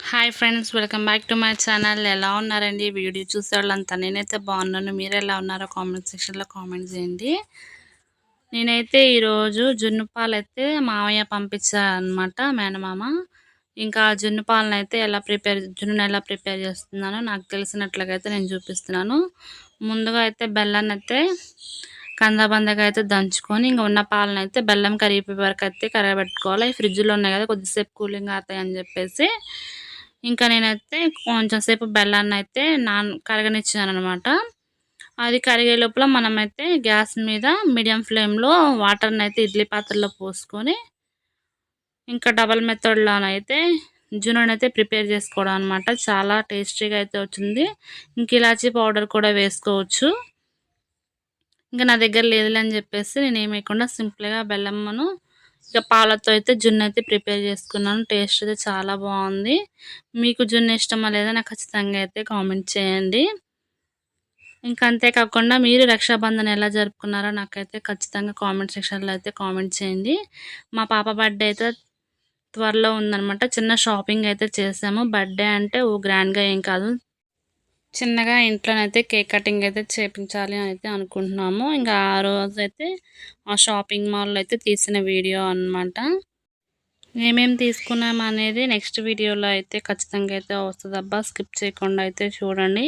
Hi friends, welcome back to my channel. ఎలా ఉన్నారండి? Video చూసే వాళ్ళంతా నేనైతే బాగున్నాను. మీరు ఎలా ఉన్నారో కామెంట్ సెక్షన్లో కామెంట్ చేయండి. నేనైతే ఈరోజు జున్ను పాలు అయితే మామయ్య పంపించారనమాట, మేనమామ. ఇంకా జున్ను పాలను అయితే జున్నును ఎలా ప్రిపేర్ చేస్తున్నానో నాకు తెలిసినట్లుగా అయితే నేను చూపిస్తున్నాను. ముందుగా అయితే బెల్లాన్ని అయితే కందబందగా అయితే దంచుకొని ఇంకా ఉన్న పాలను అయితే బెల్లం కరిగిపోయే వరకు అయితే కరగబెట్టుకోవాలి. ఫ్రిడ్జ్లో ఉన్నాయి కదా, కొద్దిసేపు కూలింగ్ అవుతాయి అని చెప్పేసి ఇంకా నేనైతే కొంచెం సేపు బెల్లాన్ని అయితే కరగనిచ్చాను అనమాట. అది కరిగే లోపల మనమైతే గ్యాస్ మీద మీడియం ఫ్లేమ్లో వాటర్ని అయితే ఇడ్లీ పాత్రలో పోసుకొని ఇంకా డబల్ మెథడ్లోనైతే జున్నుని అయితే ప్రిపేర్ చేసుకోవడం అనమాట. చాలా టేస్టీగా అయితే వచ్చింది. ఇంక ఇలాచీ పౌడర్ కూడా వేసుకోవచ్చు. ఇంకా నా దగ్గర లేదులే అని చెప్పేసి నేను ఏమేయకుండా సింపుల్గా బెల్లమ్మను ఇక పాలతో అయితే జున్ను అయితే ప్రిపేర్ చేసుకున్నాను. టేస్ట్ అయితే చాలా బాగుంది. మీకు జున్ను ఇష్టమా లేదా నాకు ఖచ్చితంగా అయితే కామెంట్ చేయండి. ఇంకా అంతేకాకుండా మీరు రక్షాబంధన్ ఎలా జరుపుకున్నారో నాకైతే ఖచ్చితంగా కామెంట్ సెక్షన్లో అయితే కామెంట్ చేయండి. మా పాప బర్త్డే అయితే త్వరలో ఉందనమాట. చిన్న షాపింగ్ అయితే చేసాము. బర్త్డే అంటే గ్రాండ్గా ఏం కాదు, చిన్నగా ఇంట్లోనైతే కేక్ కటింగ్ అయితే చేయించాలి అని అయితే అనుకుంటున్నాము. ఇంకా ఆ రోజు అయితే ఆ షాపింగ్ మాల్లో అయితే తీసిన వీడియో అనమాట. ఏమేమి తీసుకున్నాం అనేది నెక్స్ట్ వీడియోలో అయితే ఖచ్చితంగా అయితే వస్తుందబ్బా. స్కిప్ చేయకుండా అయితే చూడండి.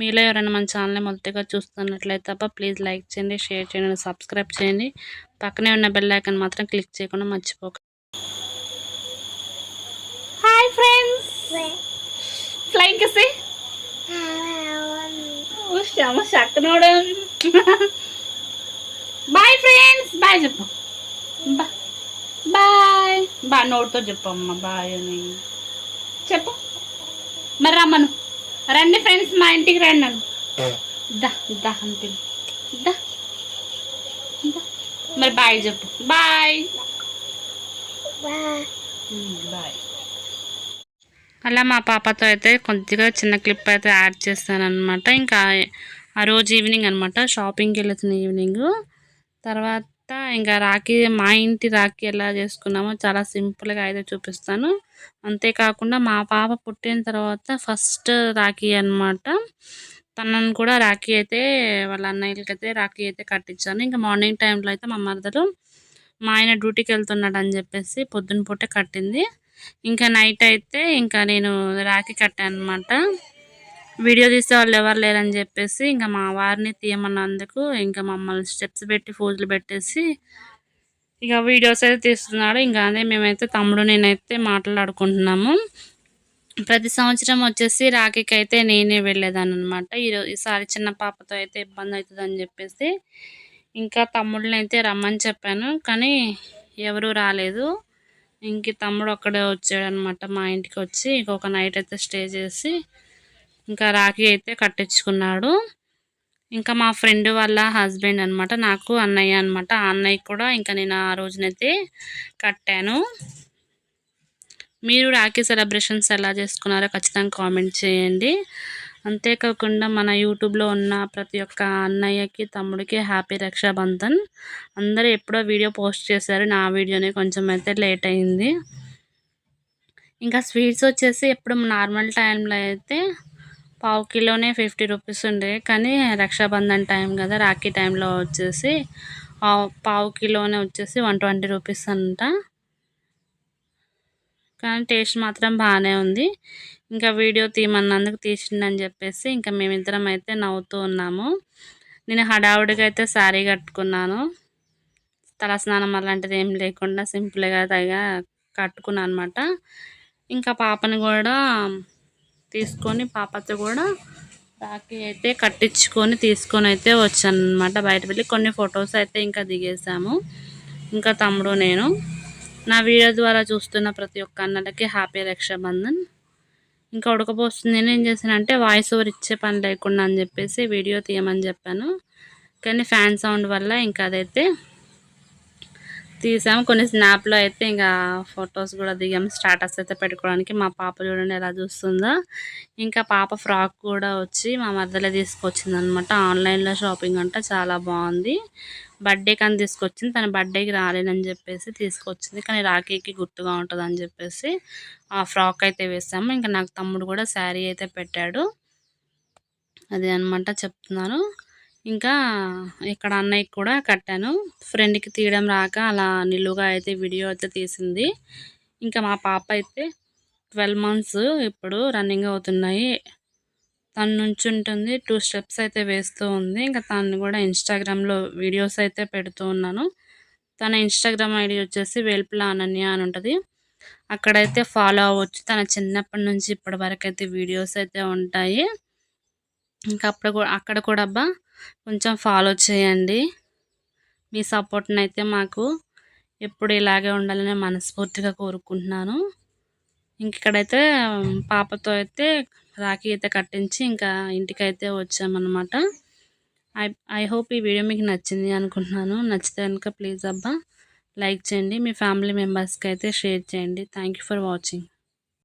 మీలో ఎవరైనా మన ఛానల్ని మొదటిగా చూస్తున్నట్లయితే అబ్బా ప్లీజ్ లైక్ చేయండి, షేర్ చేయండి, సబ్స్క్రైబ్ చేయండి. పక్కనే ఉన్న బెల్ ఐకాన్ మాత్రం క్లిక్ చేయకుండా మర్చిపోక. Hi friends, flying kiss bye friends, bye చెప్పు. బాయ్ బాయ్ నోటితో చెప్పమ్మా బాయ్ అని చెప్పు. మరి రమ్మను, రండి ఫ్రెండ్స్ మా ఇంటికి రండి నన్ను దా దా అని దా. మరి బాయ్ చెప్పు. Bye bye. అలా మా పాపతో అయితే కొద్దిగా చిన్న క్లిప్ అయితే యాడ్ చేస్తాను అనమాట. ఇంకా ఆ రోజు ఈవినింగ్ అనమాట, షాపింగ్కి వెళ్ళిన ఈవినింగ్. తర్వాత ఇంకా రాఖీ, మా ఇంటి రాఖీ ఎలా చేసుకున్నామో చాలా సింపుల్గా అయితే చూపిస్తాను. అంతేకాకుండా మా పాప పుట్టిన తర్వాత ఫస్ట్ రాఖీ అనమాట. తనను కూడా రాఖీ అయితే వాళ్ళ అన్నయ్యలకి అయితే రాఖీ అయితే కట్టించాను. ఇంకా మార్నింగ్ టైంలో అయితే మా మరదలు మా ఆయన డ్యూటీకి వెళ్తున్నాడు అని చెప్పేసి పొద్దున్న పూటే కట్టింది. ఇంకా నైట్ అయితే ఇంకా నేను రాఖీ కట్టాను అనమాట. వీడియో తీసే వాళ్ళు ఎవరు లేరని చెప్పేసి ఇంకా మా వారిని తీయమన్నందుకు ఇంకా మమ్మల్ని స్టెప్స్ పెట్టి పూజలు పెట్టేసి ఇక వీడియోస్ అయితే తీస్తున్నాడు. ఇంకా అదే మేమైతే తమ్ముడు నేనైతే మాట్లాడుకుంటున్నాము. ప్రతి సంవత్సరం వచ్చేసి రాఖీకి అయితే నేనే వెళ్ళేదాన్ని అనమాట. ఈసారి చిన్న పాపతో అయితే ఇబ్బంది అవుతుందని చెప్పేసి ఇంకా తమ్ముళ్ళని అయితే రమ్మని చెప్పాను, కానీ ఎవరూ రాలేదు. ఇంక తమ్ముడు ఒక్కడే వచ్చాడనమాట మా ఇంటికి వచ్చి ఇంకొక నైట్ అయితే స్టే చేసి ఇంకా రాఖీ అయితే కట్టించుకున్నాడు. ఇంకా మా ఫ్రెండ్ వాళ్ళ హస్బెండ్ అనమాట, నాకు అన్నయ్య అనమాట. ఆ అన్నయ్య కూడా ఇంకా నేను ఆ రోజునైతే కట్టాను. మీరు రాఖీ సెలబ్రేషన్స్ ఎలా చేసుకున్నారో ఖచ్చితంగా కామెంట్ చేయండి. అంతేకాకుండా మన యూట్యూబ్లో ఉన్న ప్రతి ఒక్క అన్నయ్యకి తమ్ముడికి హ్యాపీ రక్షాబంధన్. అందరూ ఎప్పుడో వీడియో పోస్ట్ చేశారు, నా వీడియోనే కొంచెం అయితే లేట్ అయింది. ఇంకా స్వీట్స్ వచ్చేసి ఎప్పుడు నార్మల్ టైంలో అయితే పావు కిలోనే 50 రూపీస్ ఉండే, కానీ రక్షాబంధన్ టైం కదా, రాఖీ టైంలో వచ్చేసి పావు కిలోనే వచ్చేసి 120 రూపీస్ అంట. కానీ టేస్ట్ మాత్రం బాగానే ఉంది. ఇంకా వీడియో తీయమన్నందుకు తీసిండని చెప్పేసి ఇంకా మేమిద్దరం అయితే నవ్వుతూ ఉన్నాము. నేను హడావుడిగా అయితే శారీ కట్టుకున్నాను. తలస్నానం అలాంటిది ఏం లేకుండా సింపుల్గా కట్టుకున్నాను అనమాట. ఇంకా పాపని కూడా తీసుకొని పాపతో కూడా రాఖీ అయితే కట్టించుకొని తీసుకొని అయితే వచ్చాను అనమాట. బయట వెళ్ళి కొన్ని ఫొటోస్ అయితే ఇంకా దిగేసాము, ఇంకా తమ్ముడు నేను. నా వీడియో ద్వారా చూస్తున్న ప్రతి ఒక్క అన్నలకి హ్యాపీ రక్షాబంధన్. ఇంకా ఉడకపోస్తుంది. నేనేం చేశానంటే వాయిస్ ఓవర్ ఇచ్చే పని లేకుండా అని చెప్పేసి వీడియో తీయమని చెప్పాను, కానీ ఫ్యాన్ సౌండ్ వల్ల ఇంకా అదైతే తీసాము. కొన్ని స్నాప్‌లో అయితే ఇంగా ఫోటోస్ గూడా దిగాము. స్టేటస్ అయితే పెట్టుకోవడానికి. మా పాప చూడండి ఎలా చూస్తుందో. ఇంకా పాప ఫ్రాక్ కూడా వచ్చి మా మరదలే తీసుకొచ్చిందనమాట. ఆన్‌లైన్‌లో షాపింగ్ అంట చాలా బావుంది. బర్త్‌డేకని తీసుకొచ్చింది. తన బర్త్‌డేకి రాలేనని చెప్పేసి తీసుకొచ్చింది. కానీ రాఖీకి గుర్తుగా ఉంటదని చెప్పేసి ఆ ఫ్రాక్ అయితే వేసాము. ఇంకా నాకు తమ్ముడు కూడా శారీ అయితే పెట్టాడు. అదే అనమాట చెప్తున్నాను. ఇంకా ఇక్కడ అన్నయ్యకి కూడా కట్టాను. ఫ్రెండ్‌కి తీయడం రాక అలా నిలువుగా అయితే వీడియో అయితే తీసింది. ఇంకా మా పాప అయితే 12 మంత్స్ ఇప్పుడు రన్నింగ్ అవుతున్నాయి. తను నుంచుంటుంది. 2 స్టెప్స్ అయితే వేస్తూ ఉంది. ఇంకా తనని కూడా ఇన్‌స్టాగ్రామ్‌లో వీడియోస్ అయితే పెడుతూ ఉన్నాను. తన ఇన్‌స్టాగ్రామ్ ఐడీ వచ్చేసి వేల్పుల అనన్య అని ఉంటది. అక్కడైతే ఫాలో అవ్వచ్చు. తన చిన్నప్పటి నుంచి ఇప్పటి వరకైతే వీడియోస్ అయితే ఉంటాయి. ఇంకా అక్కడ కూడా అబ్బా కొంచెం ఫాలో చేయండి. మీ సపోర్ట్‌నైతే మాకు ఎప్పుడు ఇలాగే ఉండాలని మనస్ఫూర్తిగా కోరుకుంటున్నాను. ఇక్కడైతే పాపతో అయితే రాఖీ అయితే కట్టించి ఇంకా ఇంటికైతే వచ్చామన్నమాట. ఐ ఐ హోప్ ఈ వీడియో మీకు నచ్చింది అనుకుంటున్నాను. నచ్చితే కనుక ప్లీజ్ అబ్బా లైక్ చేయండి. మీ ఫ్యామిలీ మెంబర్స్‌కి అయితే షేర్ చేయండి. Thank you for watching.